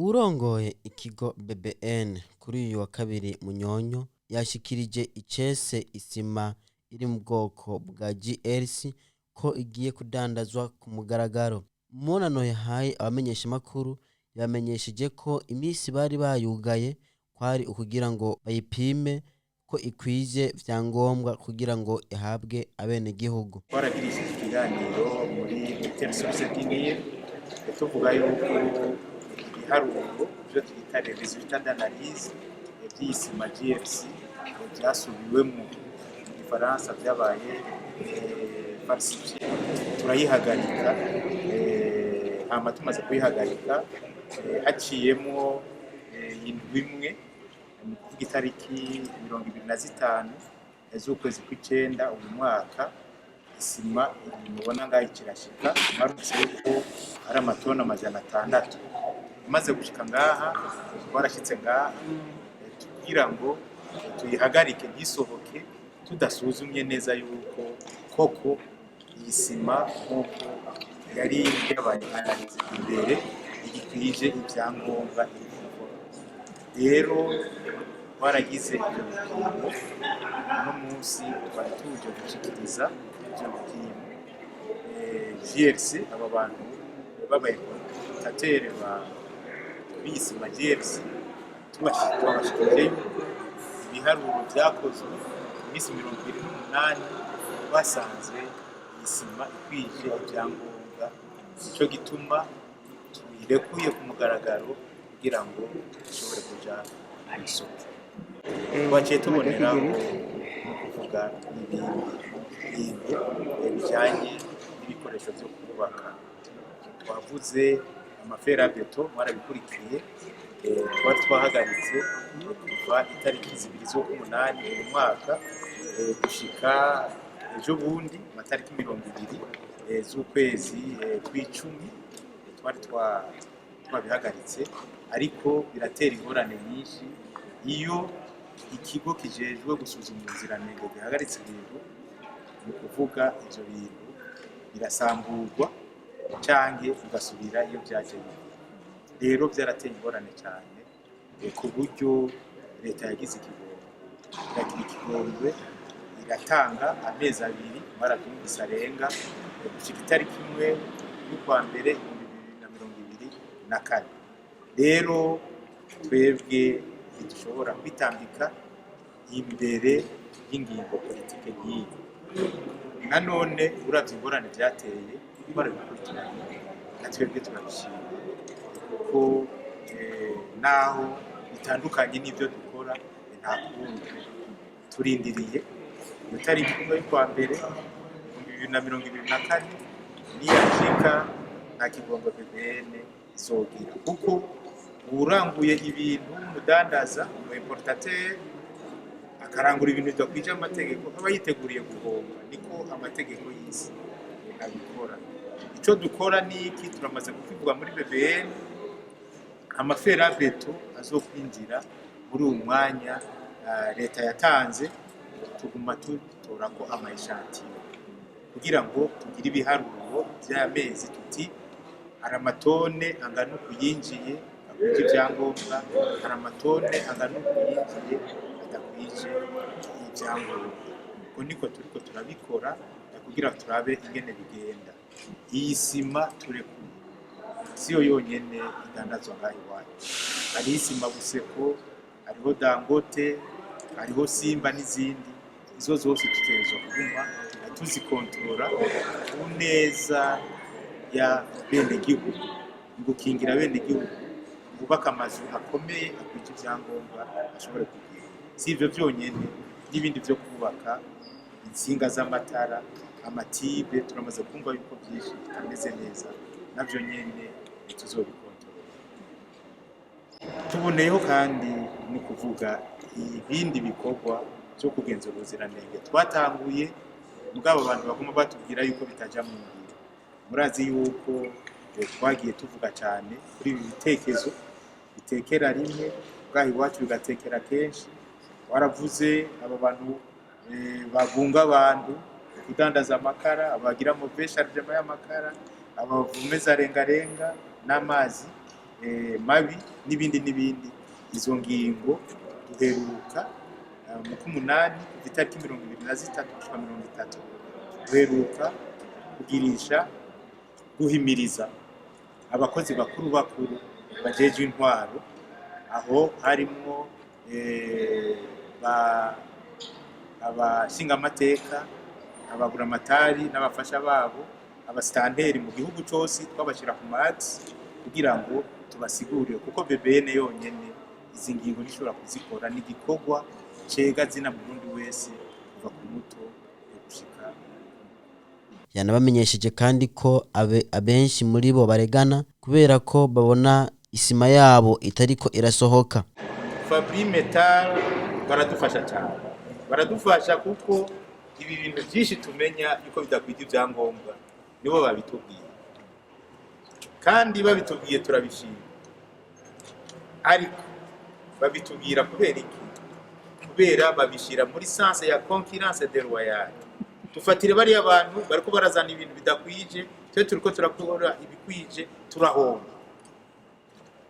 uwurongoye ikigo BBN kuri uyu wa kabiri Munyonyo yashikirije icese isima iri mu bwoko bwa GLC ko igiye kudandazwa ku mugaragaro. Umunano yahaye abamenyesha makuru yamenyesheje ko imisi bari bayugaye kwari ukugira ngo bayipime ko ikwije vyangombwa kugira ngo ihabwe abene gihugu. Twaragirishije ikiganiro muri Intersource d'Inir tuvuga yuko ibiharuro byo twita resultat d'analyse by'isima GLC byasubiwemo mu Gifaransa byabaye falsifié. Turayihagarika hama tumaze kuyihagarika haciyemo indwi imwe mu kuvuga itariki 25 z'ukwezi kw'icenda uyu mwaka isima mubona ngaho ikirashika marutse ko ari amatona 600 maze gushika ngaha twarashitse ngaha kugira ngo tuyihagarike ntisohoke tudasuzumye neza yuko koko iyi sima nk'uko yari yabaye imbere igikwije ibyangombwa. Rero twaragize ibyo bipimo uno munsi twari tuje gushikiriza ibyo bipimo GLC aba bantu b'abaimportateurs b'isima GLC tubashikirije yuko ibiharuro byakozwe imisi 28 basanze isima ikwije ibyangombwa, nicyo gituma tuyirekuye ku mugaragaro kugira ngo dushobore kuja mu isoko. Twaciye tuboneraho no kuvuga ibintu bijanye n'ibikoresho byo kubaka. Twavuze amaferabeto mwarabikurikiye, twari twahagaritse kuva itariki 2 mu mwaka gushika ejo bundi matariki 20 z'ukwezi kw'icumi twari twabihagaritse, ariko biratera ingorane nyinshi iyo ikigo kijejwe gusuzuma ubuziranenge gihagaritse ibintu, ni kuvuga ivyo bintu birasamburwa canke ugasubira iyo vyaje. Rero vyarateye ingorane cyane ku buryo leta yagize ikigongwe iratanga amezi 2 maratumvise arenga gushika itariki 1 y'ukwa mbere 2024. Rero twebwe dushobora kwitambika imbere y'ingingo politike nk'iyi. Nanone uravye ingorane vyateye barabikurikiranye, na twebwe turabishima kuko naho bitandukanye n'ibyo dukora nta kundi turindiriye itariki 1 y'ukwa mbere 2024 niyashika nta kigongo BBN izogira, kuko uranguye ibintu umudandaza mu importateur akarangura ibintu bidakwije amategeko aba yiteguriye guhomba. Niko amategeko y'isi abikora. Ico dukora niki turamaze kukivuga muri BBN, amaferabeto azokwinjira muri uyu mwanya leta yatanze, tuguma tutorako amayishantiyo kugira ngo tugire ibiharuro by'amezi tuti hari amatone angana kuyinjiye akwije ibyangombwa, hari amatone angana kuyinjiye adakwije ibyangombwa. Uko niko turiko turabikora kugira turabe ingene bigenda. Iyi sima turekuye siyo yonyene idandazwa ngaho iwacu, hari isima Buseko, hariho Dangote, hariho Simba n'izindi. Izo zose tutegerezwa kuguma tuzikontorora ku neza ya bene gihugu, gukingira bene gihugu, kubaka amazu akomeye akwije ibyangombwa ashobore kugira. Si ivyo vyonyene, n'ibindi vyo kubaka insinga z'amatara, amatibe, turamaze kumva yuko byinshi bitameze neza, navyo nyene tuzobikontorora. Tuboneyeho kandi ni kuvuga ibindi bikorwa byo kugenzura ubuziranenge twatanguye, mugabo abantu baguma batubwira yuko bitaja mu ngiro. Murazi yuko twagiye tuvuga cyane kuri ibi bitekezo bitekera rimwe bwaho iwacu bigatekera kenshi. Waravuze aba bantu bagunga abantu kudandaza amakara, abagira move chargement y'amakara, abavumeza rengarenga n'amazi mabi n'ibindi. Izo ngingo duheruka mu kumunani itariki 23 duheruka kugirisha guhimiriza abakozi bakuru bajeje intwaro, aho harimo abashingamateka, ababuramatari n'abafasha babo, abasitanteri mu gihugu cyose, twabashyira ku matsi kugira ngo tubasigurire, kuko BBN yonyene izi ngingo nishobora kuzikora, n'igikorwa cega zina Burundi wese kuva ku muto gushika. Yanabamenyesheje kandi ko abenshi muri bo baregana kubera ko babona isima yabo itariko irasohoka. Fabri Metal baradufasha cyane, baradufasha kuko ibi bintu byinshi tumenya yuko bidakwije ibyangombwa nibo babitubwiye, kandi babitubwiye turabishima. Ariko babitubwira kubera iki? Kubera babishira muri sanse ya concurrence déloyale. Tufatire bari abantu bariko barazana ibintu bidakwije, twe turiko turakora ibikwije, turahomba.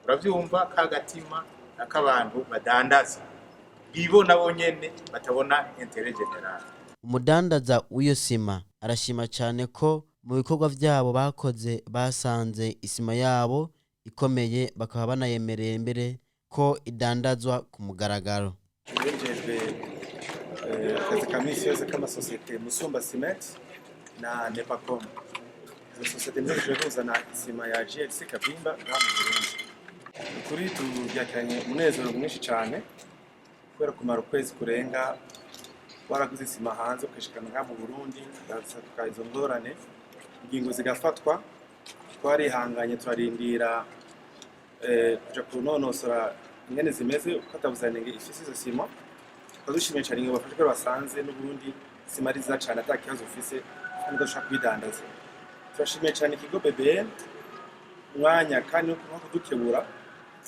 Uravyumva kagatima akabantu badandaza bibona bonyene batabona intérêt général. Umudandaza w'iyo sima arashima cyane ko mu bikorwa byabo bakoze basanze isima yabo ikomeye, bakaba banayemereye mbere ko idandazwa ku mugaragaro. Yemejwe akazi kamisi yose k'amasosiyete Musumba Cement na Nepacom. Izo sosiyete nizo zuzana isima ya GLC Kabimba ngaha mu Burundi. Kuri tubyakiranye umunezero mwinshi cyane kubera kumara ukwezi kurenga waraguze isima hanze ukashikana ngaha mu Burundi, tukaizo ngorane ingingo zigafatwa. Twarihanganye turarindira kuja kunonosora ingene zimeze uko atabuzanenge ifise izo sima. Twadushimiye cyane ngo bafashwe basanze n'Uburundi sima riza cyane atakibazo ufise kandi udashaka kwidandaza. Turashimiye cyane ikigo BBN mwanya kandi no kudukebura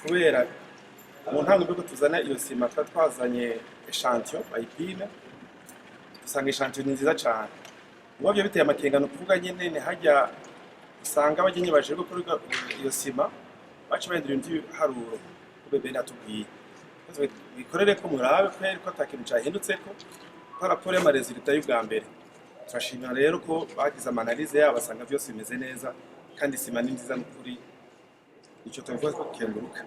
kubera mu ntango bwo tuzana iyo sima twazanye echantillon bayipime, usanga echantillon ni nziza cyane. Ngo byo biteye amakengano kuvuga nyene hajya usanga abagenyi baje gukora iyo sima baca bahindura ibintu haruro BBN atubwiye bikorere ko murabe ko atakintu cyahindutse ko raporo y'amaresultat y'ubwa mbere. Turashimira rero ko bagize amanalize yabo basanga byose bimeze neza kandi sima ni nziza n'ukuri, icyo tuvuga ko kenguruka.